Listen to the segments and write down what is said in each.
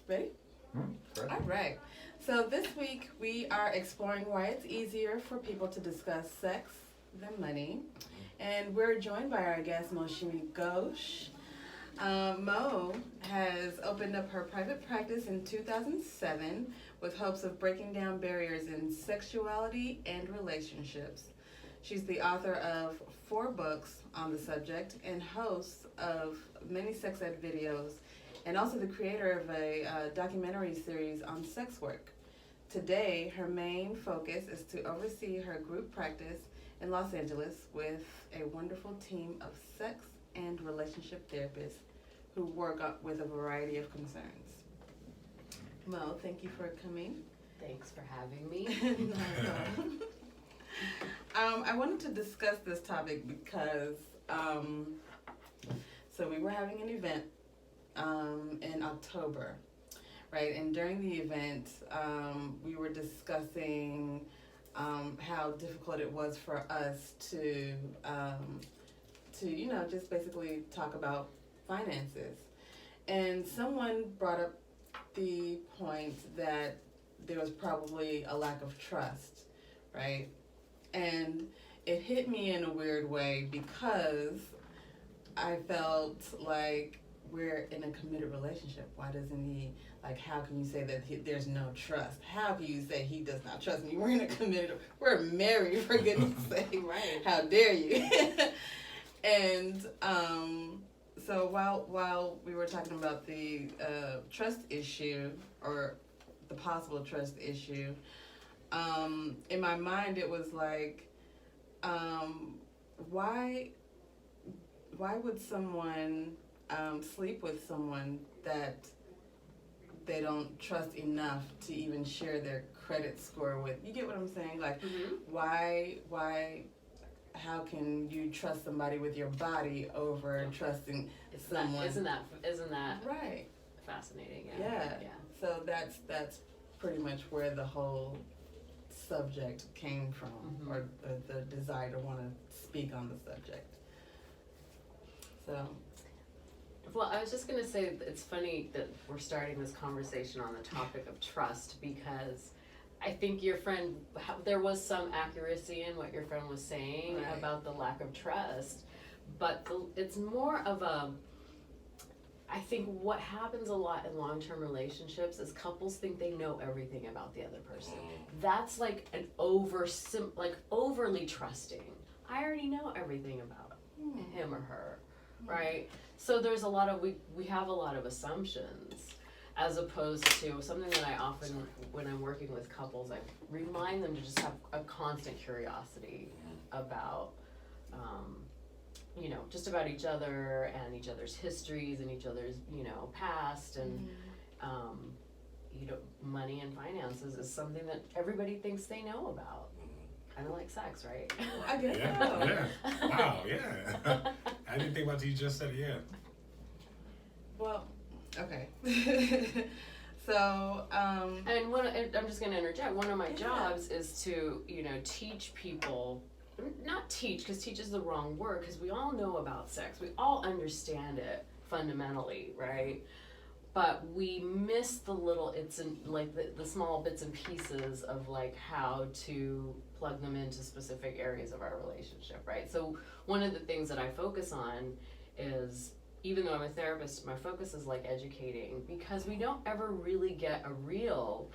Ready? Correct. All right. So this week we are exploring why it's easier for people to discuss sex than money. And we're joined by our guest, Moshimi Ghosh. Mo has opened up her private practice in 2007 with hopes of breaking down barriers in sexuality and relationships. She's the author of 4 books on the subject and host of many sex ed videos, and also the creator of a documentary series on sex work. Today, her main focus is to oversee her group practice in Los Angeles with a wonderful team of sex and relationship therapists who work up with a variety of concerns. Mo, thank you for coming. Thanks for having me. Not at all. I wanted to discuss this topic because, so we were having an event in October, right? And during the event, we were discussing how difficult it was for us to just basically talk about finances. And someone brought up the point that there was probably a lack of trust, right? And it hit me in a weird way because I felt like we're in a committed relationship. Why doesn't he, how can you say that there's no trust? How can you say he does not trust me? We're in a committed, we're married, for goodness sake. Right. How dare you? And so while we were talking about the trust issue, or the possible trust issue, in my mind it was like, why would someone sleep with someone that they don't trust enough to even share their credit score with? You get what I'm saying? Like, why, how can you trust somebody with your body over trusting someone? Isn't that right? Fascinating? Yeah. So that's pretty much where the whole subject came from, or the desire to want to speak on the subject. So. Well, I was just going to say it's funny that we're starting this conversation on the topic of trust, because I think your friend, there was some accuracy in what your friend was saying about the lack of trust, but it's more of I think what happens a lot in long-term relationships is couples think they know everything about the other person. That's like an overly trusting. I already know everything about him or her, right? So there's a lot of, we have a lot of assumptions, as opposed to something that I often, when I'm working with couples, I remind them to just have a constant curiosity about, just about each other and each other's histories and each other's, past, and, money and finances is something that everybody thinks they know about. Kind of like sex, right? I guess so. Yeah. Wow, yeah. I didn't think about it, you just said it, yeah. Well, okay. So, and I'm just going to interject. One of my jobs is to, teach people, not teach, because teach is the wrong word, because we all know about sex. We all understand it fundamentally, right? But we miss the little, the small bits and pieces of how to plug them into specific areas of our relationship, right? So one of the things that I focus on is, even though I'm a therapist, my focus is educating, because we don't ever really get a real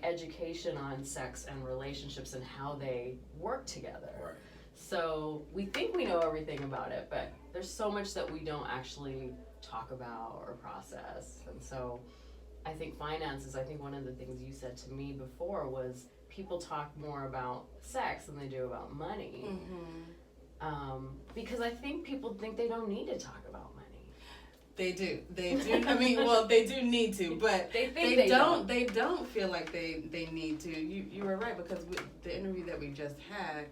education on sex and relationships and how they work together. Right. So we think we know everything about it, but there's so much that we don't actually talk about or process. And so I think finances, one of the things you said to me before was people talk more about sex than they do about money. Because I think people think they don't need to talk about money. They do. I mean, well, they do need to, but they don't. They don't feel like they need to. You were right, because the interview that we just had,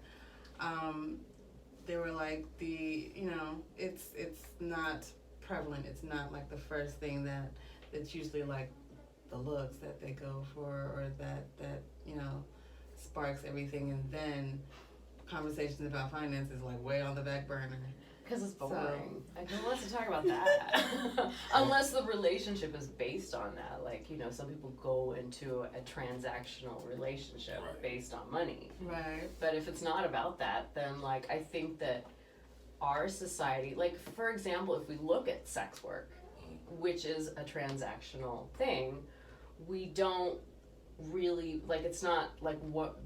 they were like, it's not prevalent. It's not the first thing that's usually the looks that they go for, or that sparks everything, and then conversations about finances way on the back burner. Because it's boring. Like, who wants to talk about that? Unless the relationship is based on that. Like, you know, some people go into a transactional relationship Right. based on money. Right. But if it's not about that, then, like, I think that our society, like, for example, if we look at sex work, which is a transactional thing, we don't really, like, it's not like what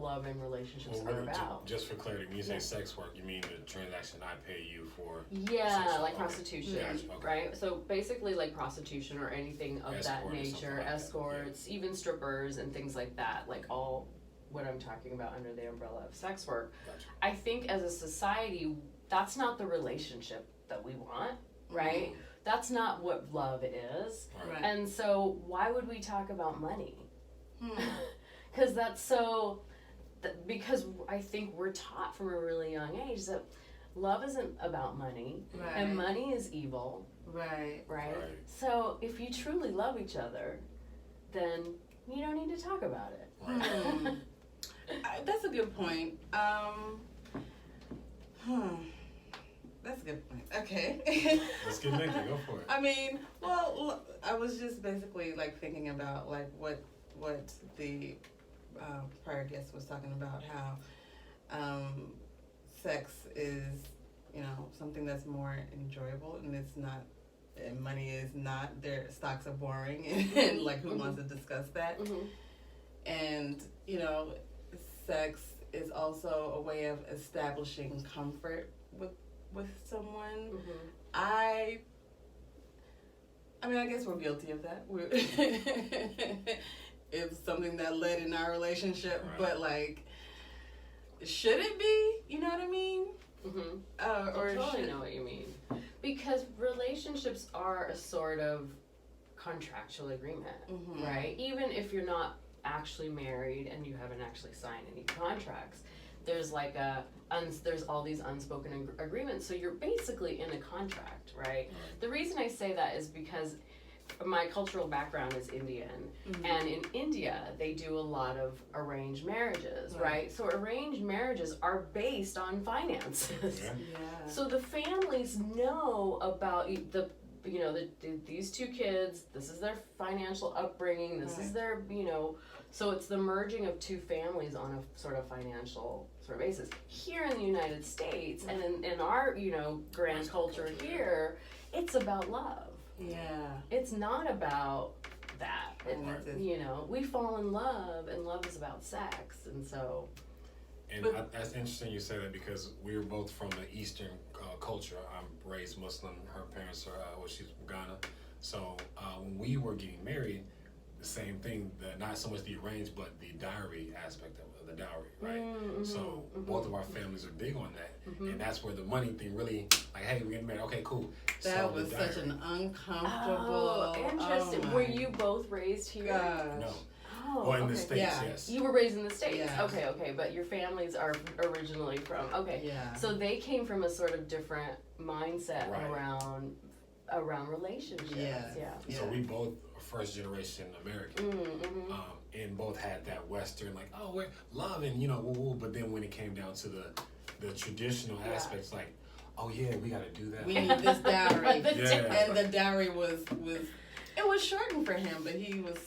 love and relationships Well, are really, about. just for clarity, when you say Yeah. sex work, you mean the transaction I pay you for? Yeah, sexual- like okay. prostitution, Gotcha, okay. right? So basically, like prostitution or anything of that Escort or something nature, like that, escorts, even strippers and things like that, like all what I'm talking about under the umbrella of sex work. Gotcha. I think as a society, that's not the relationship that we want, right? Mhm. That's not what love is. Right. And so, why would we talk about money? Hmm. Because that's so. Because I think we're taught from a really young age that love isn't about money, Right. and money is evil, Right. right? Right. So if you truly love each other, then you don't need to talk about it. Right. Hmm. That's a good point. That's a good point. Okay. Let's get lengthy. Go for it. I mean, well, I was just basically like thinking about like what the prior guest was talking about, how sex is, you know, something that's more enjoyable, and it's not, and money is not. Their stocks are boring, and like who wants to discuss that? Mm-hmm. And you know, sex is also a way of establishing comfort with someone. Mm-hmm. I mean, I guess we're guilty of that. It's something that led in our relationship, Right. but like, should it be? You know what I mean? Mm-hmm. Or I totally should, know what you mean. Because relationships are a sort of contractual agreement, Mhm. right? Even if you're not actually married and you haven't actually signed any contracts, there's like there's all these unspoken agreements. So you're basically in a contract, right? The reason I say that is because my cultural background is Indian, Mhm. and in India they do a lot of arranged marriages, Right. right? So arranged marriages are based on finances. Yeah. Yeah. So the families know about these two kids. This is their financial upbringing. This is Right. their So it's the merging of two families on a sort of financial sort of basis. Here in the United States and in our grand Western culture culture, yeah. here, it's about love. Yeah. It's not about that. And it's We fall in love, and love is about sex, and so. And But- that's interesting you say that because we're both from the Eastern culture. I'm raised Muslim. Her parents are, she's from Ghana. So when we were getting married, the same thing, not so much the arranged, but the dowry aspect of the dowry, right? Mm-hmm, So both of our families are big on that. Mhm. And that's where the money thing really, like, hey, we're getting married. Okay, cool. That So was the such dowry. an uncomfortable. Oh, interesting. Oh Were my you both raised here? gosh. No. Oh, Well, in the okay. States, Yeah. yes. You were raised in the States. Yeah. Okay, but your families are originally from. Okay. Yeah. So they came from a sort of different mindset Right. around relationships. Yes. Yeah. So we both are first generation American. Mm-hmm. And both had that Western, like, oh, we're loving, woo woo. But then when it came down to the traditional Yeah. aspects, like, oh yeah, we got to do that. We need this dowry. Yeah. And the dowry was it was shortened for him, but he was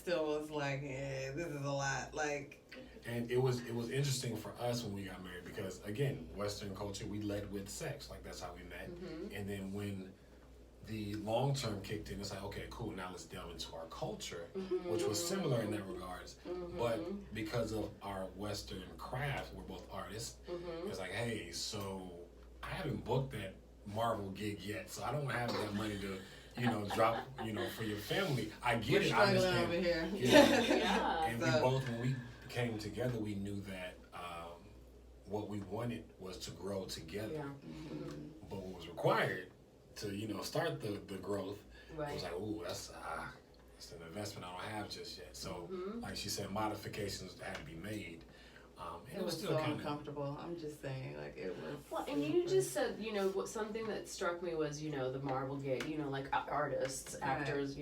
like, yeah, this is a lot. Like, And it was interesting for us when we got married because again, Western culture, we led with sex, like that's how we met. Mm-hmm. And then when the long term kicked in, it's like, okay, cool, now let's delve into our culture, which was similar in that regards. Mm-hmm. But because of our Western craft, we're both artists. Mm-hmm. It's like, hey, so I haven't booked that Marvel gig yet, so I don't have that money to, drop, for your family. I we're get it, I struggling understand. over here. Yeah. Yeah. And we So- both, when we came together, we knew that what we wanted was to grow together. Yeah. But what was required to, start the growth, it Right. was like, ooh, that's an investment I don't have just yet. So, Mhm. like she said, modifications had to be made. And It was still so kind of uncomfortable. I'm just saying, like it was. Well, and you super- just said, what something that struck me was, the Marvel gig, like artists, Right. actors,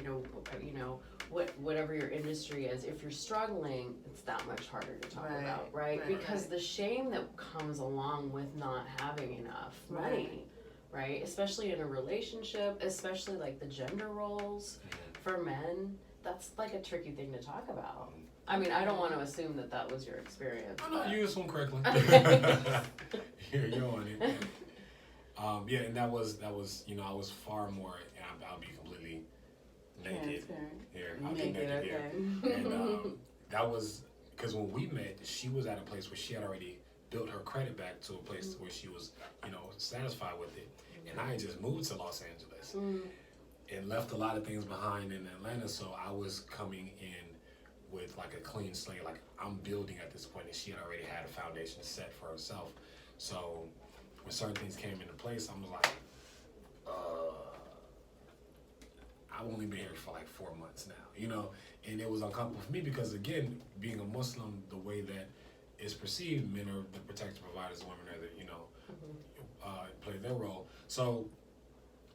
whatever your industry is. If you're struggling, it's that much harder to talk Right, about, right? right, Because right. the shame that comes along with not having enough money, right? Especially in a relationship, especially like the gender roles for men. That's like a tricky thing to talk about. I mean, I don't want to assume that that was your experience. I know but- you assume correctly. You're on it. Yeah, and that was I was far more. I'll be completely naked Transparent. here. I'll be Naked, naked here. okay. And that was because when we met, she was at a place where she had already built her credit back to a place where she was, satisfied with it. And I had just moved to Los Angeles and left a lot of things behind in Atlanta. So I was coming in with like a clean slate. Like I'm building at this point, and she had already had a foundation set for herself. So when certain things came into place, I was like, I've only been here for like 4 months now, and it was uncomfortable for me because, again, being a Muslim, the way that it's perceived, men are the protective providers, women are the, play their role. So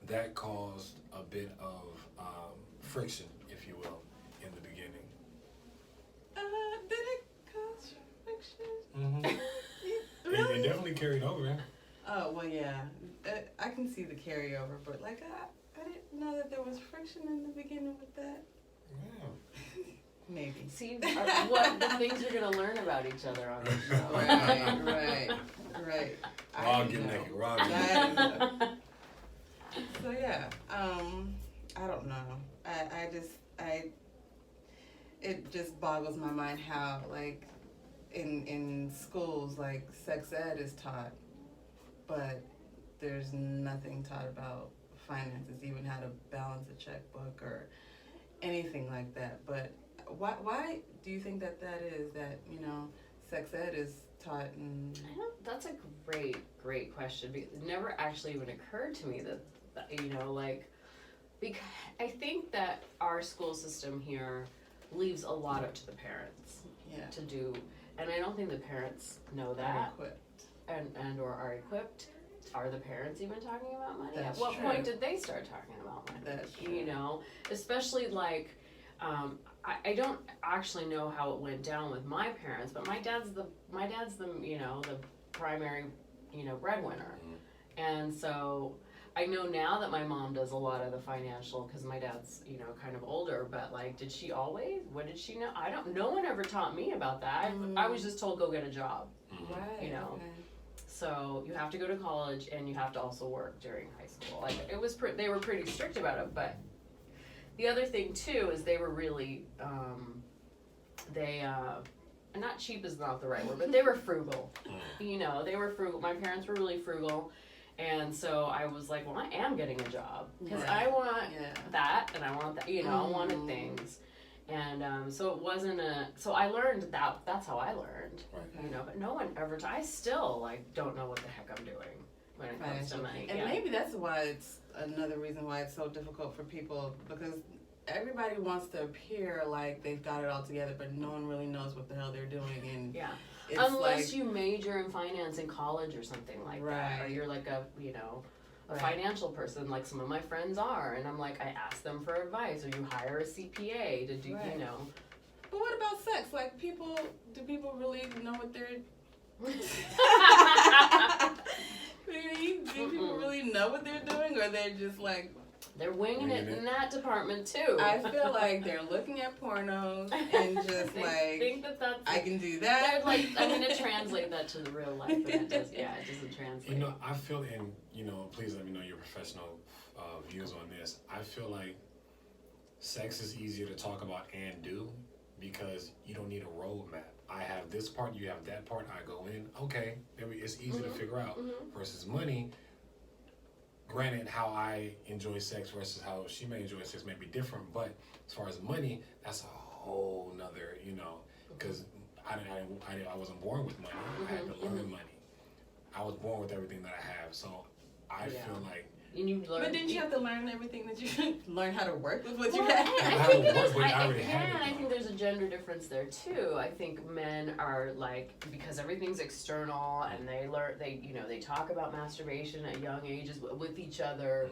that caused a bit of friction, if you will, in the beginning. Did it cause friction? Mm-hmm. Really? It definitely carried over. Oh, well, yeah. I can see the carryover, but like I didn't know that there was friction in the beginning with that. Yeah. Maybe. See what the things you're gonna learn about each other on this show. Right. We're all I getting know. naked. We're all getting I naked. know. So yeah, I don't know. It just boggles my mind how like in schools like sex ed is taught, but there's nothing taught about finances, even how to balance a checkbook or anything like that. But why do you think that is that sex ed is taught in? That's a great question because it never actually even occurred to me that because I think that our school system here leaves a lot up to the parents to do, and I don't think the parents know that Equipped. and or are equipped. Are the parents even talking about money? That's At what true. point did they start talking about money? That's true. Especially like, I don't actually know how it went down with my parents, but my dad's the the primary breadwinner, and so I know now that my mom does a lot of the financial because my dad's kind of older. But like, did she always? What did she know? No one ever taught me about that. I was just told go get a job. Right. Okay. So you have to go to college and you have to also work during high school. Like it was, they were pretty strict about it. But the other thing too is they were really, not cheap is not the right word, but they were frugal. They were frugal. My parents were really frugal, and so I was like, well, I am getting a job because I want that and I want that. I wanted things. And so it wasn't so I learned that's how I learned, but no one ever, I still don't know what the heck I'm doing when it comes to money. And maybe that's why it's another reason why it's so difficult for people, because everybody wants to appear like they've got it all together, but no one really knows what the hell they're doing. And it's unless you major in finance in college or something like that, or you're like a financial person, like some of my friends are, and I'm like, I ask them for advice, or you hire a CPA to do, But what about sex? Like, do people really know what they're? Do people really know what they're doing, or they're just like? They're winging it in that department too. I feel like they're looking at pornos and just they think that's I can do that. They're like, I'm gonna translate that to the real life, and it doesn't translate. I feel please let me know your professional views on this. I feel like sex is easier to talk about and do because you don't need a roadmap. I have this part, you have that part, I go in, okay, it's easy to figure out. Versus money, granted, how I enjoy sex versus how she may enjoy sex may be different, but as far as money, that's a whole nother, because I wasn't born with money. I had to learn money. I was born with everything that I have, so I feel like. And you learn. But didn't you have to learn everything that you learn how to work with what you Well, had? I think there's a gender difference there too. I think men are like, because everything's external and they talk about masturbation at young ages with each other.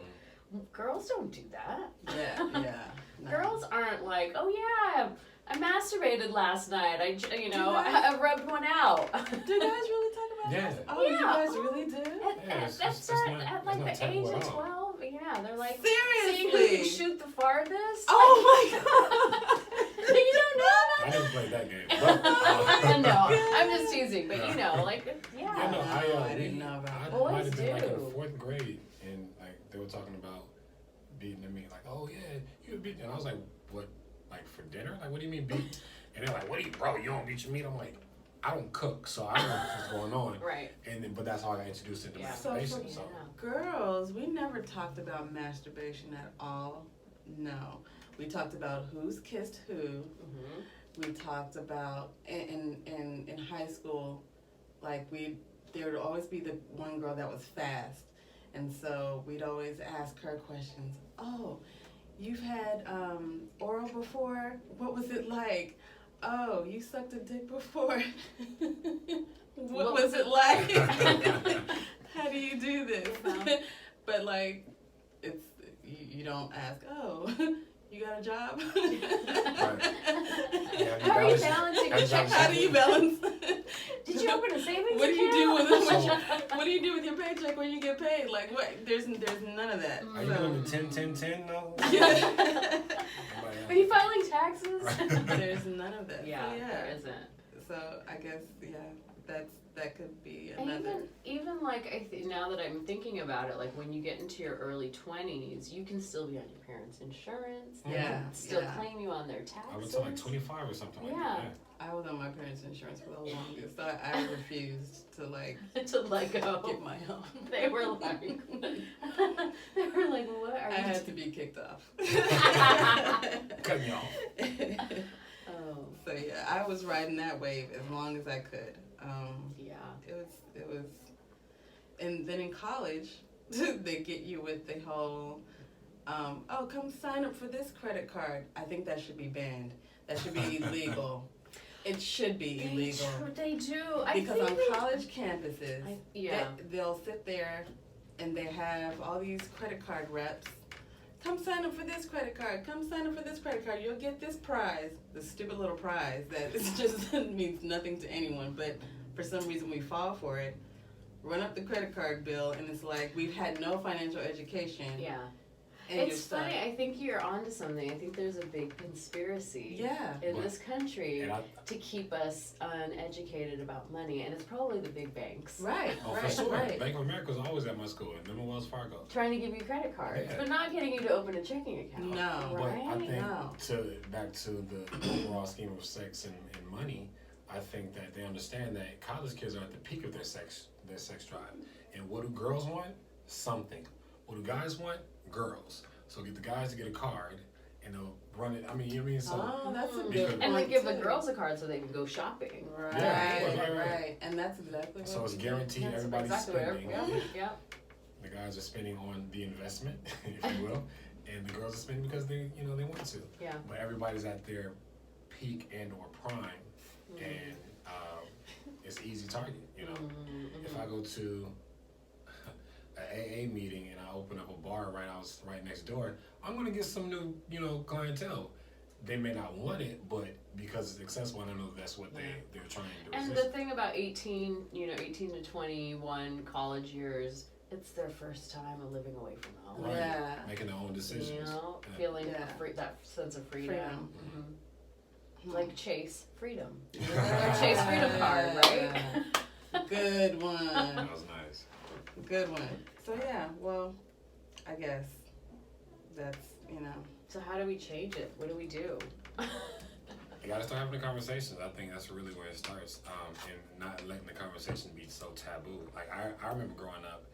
Girls don't do that. Yeah. No. Girls aren't like, oh yeah, I masturbated last night. I rubbed one out. Do guys really talk about Yeah. this? Oh, you guys really do? that start at like the age of 12. Yeah, they're like seeing who Seriously? can shoot the farthest. Oh my god! You don't know that? I never played that game. No, I'm just teasing, but you know, like, yeah. Yeah, no, I didn't know about I that. Boys might have been like in do. 4th grade, and like they were talking about beating me, like, oh yeah, you would beat, and I was like, what, like for dinner? Like, what do you mean beat? And they're like, what do you, bro? You don't beat your meat? I'm like, I don't cook, so I don't know what's going on. Right. And then, but that's how I got introduced into Yeah. masturbation. So So, Girls, we never talked about masturbation at all. No. We talked about who's kissed who. Mm-hmm. We talked about in high school, like there would always be the one girl that was fast, and so we'd always ask her questions. Oh, you've had oral before? What was it like? Oh, you sucked a dick before? What was it like? How do you do this? But like, it's you don't ask. Oh, you got a job? How are you balancing your check? How do you balance? Did you open a savings What do you do account? what do you do with your paycheck when you get paid? Like what? There's none of that. are you doing the 10-10-10 though? Are you filing taxes? There's none of that. Yeah, So, there isn't. So I guess that could be And another. even like now that I'm thinking about it, like when you get into your early 20s, you can still be on your parents' insurance. They Yeah, can still yeah. claim you on their I was taxes. to like 25 or something like Yeah. that. I was on my parents' insurance for the longest. So I refused to like To let go. get my own. They were like, what are I you had to be kicked off. Cut me off. Oh, So yeah, I was riding that wave as long as I could. yeah. It was, and then in college, they get you with the whole, oh, come sign up for this credit card. I think that should be banned. That should be illegal. It should be illegal. They do. Because on college campuses, Yeah. they'll sit there and they have all these credit card reps. Come sign up for this credit card. Come sign up for this credit card. You'll get this prize. The stupid little prize that it just means nothing to anyone. But for some reason we fall for it. Run up the credit card bill and it's like we've had no financial education. Yeah. And It's you're stuck. funny. I think you're onto something. I think there's a big conspiracy Yeah. in But- this country And I, to keep us uneducated about money, and it's probably the big banks Right, oh, for right, sure. right. Bank of America was always at my school, and then Wells Fargo. trying to give you credit cards, Yeah. but not getting you to open a checking account. No. But I Right? think No. back to the overall scheme of sex and money, I think that they understand that college kids are at the peak of their sex drive. And what do girls want? Something. What do guys want? Girls. So get the guys to get a card and they'll run it. I mean, you know what I mean? So Oh, that's a Because- good And they point, give the too. girls a card so they can go shopping. Right, Yeah, right. And that's exactly what so it's we do. guaranteed That's everybody's exactly what spending. yeah. The guys are spending on the investment, if you will, and the girls are spending because they want to. Yeah. But everybody's at their peak and or prime, and it's easy target. If I go to an AA meeting and I open up a bar right next door, I'm gonna get some new clientele. They may not want it, but because it's accessible, I know that's what they're trying to And resist. the thing about 18 to 21 college years, it's their first time of living away from home. Right. Yeah. Making their own decisions. You know, Yeah. feeling Yeah. that sense of freedom. Freedom. Mhm. Like Chase Freedom. Yeah. Chase Freedom card, right? Good one. That was nice. Good one. So yeah, well, I guess that's So how do we change it? What do we do? You gotta start having the conversations. I think that's really where it starts, and not letting the conversation be so taboo. Like I remember growing up,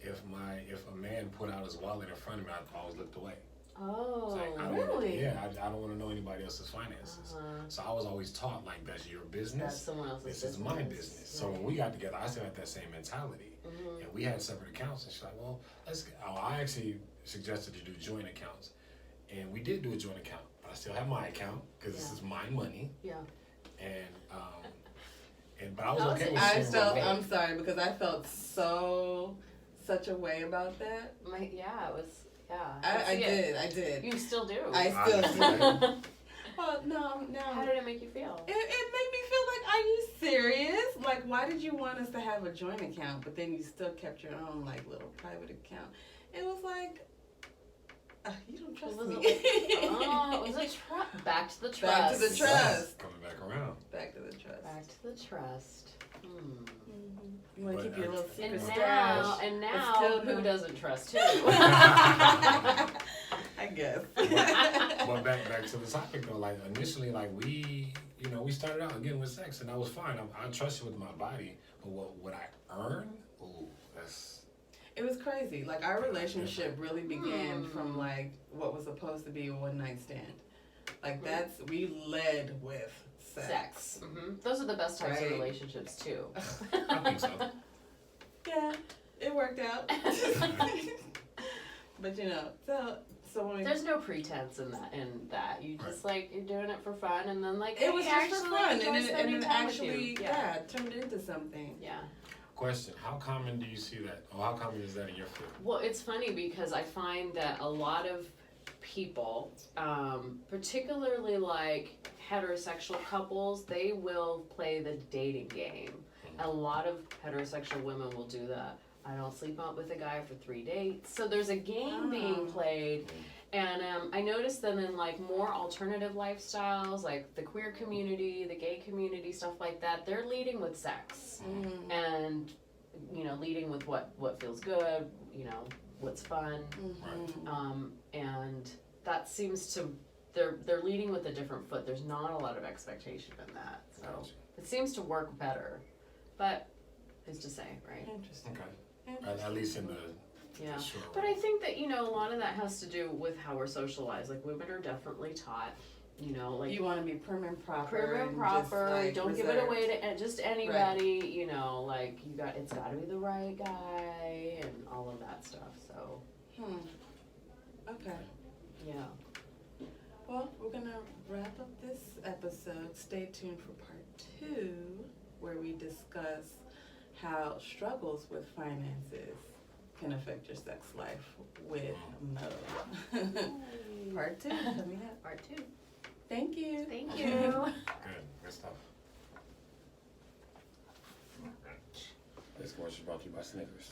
if a man put out his wallet in front of me, I always looked away. Oh, It's like, I don't really? I don't want to know anybody else's finances. Uh-huh. So I was always taught like that's your That's business. someone else's This business. is my business. So when we got together, I still had that same mentality, Mhm. and we had separate accounts. And she's like, "Well, I actually suggested to do joint accounts, and we did do a joint account. But I still have my account because this Yeah. is my money, Yeah. and but I was That was okay it. with I sharing felt. my money. I'm sorry because I felt such a way about that. Yeah, it was. Yeah. I see it. did. I did. You still do. I still I- do. Well, no. How did it make you feel? It made me feel like are you serious? Like, why did you want us to have a joint account, but then you still kept your own, like, little private account? It was like, you don't trust Was me. it was a back to the trust. Back to the trust. Coming back around. Back to the trust. Back to the trust. You want to keep your little secret And stash. now, still who no. doesn't trust who? I guess. But back to the topic though, like initially, like we started out again with sex, and that was fine. I trust you with my body, but what I earn, ooh, that's. It was crazy. Like, our relationship really began from, like, what was supposed to be a one-night stand. Like, we led with sex. Those are the best types of Right. relationships too. I think so. Yeah, it worked out. But, so when we... There's no pretense in that. You just like, you're doing it for fun, and then like, It was hey, just for actually fun, enjoy and spending it time with actually, you. yeah, turned into something. Yeah. Question: how common do you see that, or how common is that in your field? Well, it's funny because I find that a lot of people, particularly like heterosexual couples, they will play the dating game. A lot of heterosexual women will do that. I don't sleep out with a guy for 3 dates. So there's a game being played. And I noticed that in like more alternative lifestyles, like the queer community, the gay community, stuff like that, they're leading with sex. And, leading with what feels good, what's fun. And that seems to, they're leading with a different foot. There's not a lot of expectation in that. So it seems to work better. But who's to say, right? Interesting. Okay. At least in the Yeah. short But run. I think that, a lot of that has to do with how we're socialized. Like, women are definitely taught, like, You want to be prim and proper. prim and just, proper, like, don't give it reserved. away to just anybody, like, it's gotta be the right guy, and all of that stuff, so, Okay. yeah. Well, we're going to wrap up this episode. Stay tuned for part 2, where we discuss how struggles with finances can affect your sex life with Mo. Part 2 coming up. Part 2. Thank you. Thank you. Good stuff. This commercial brought to you by Snickers.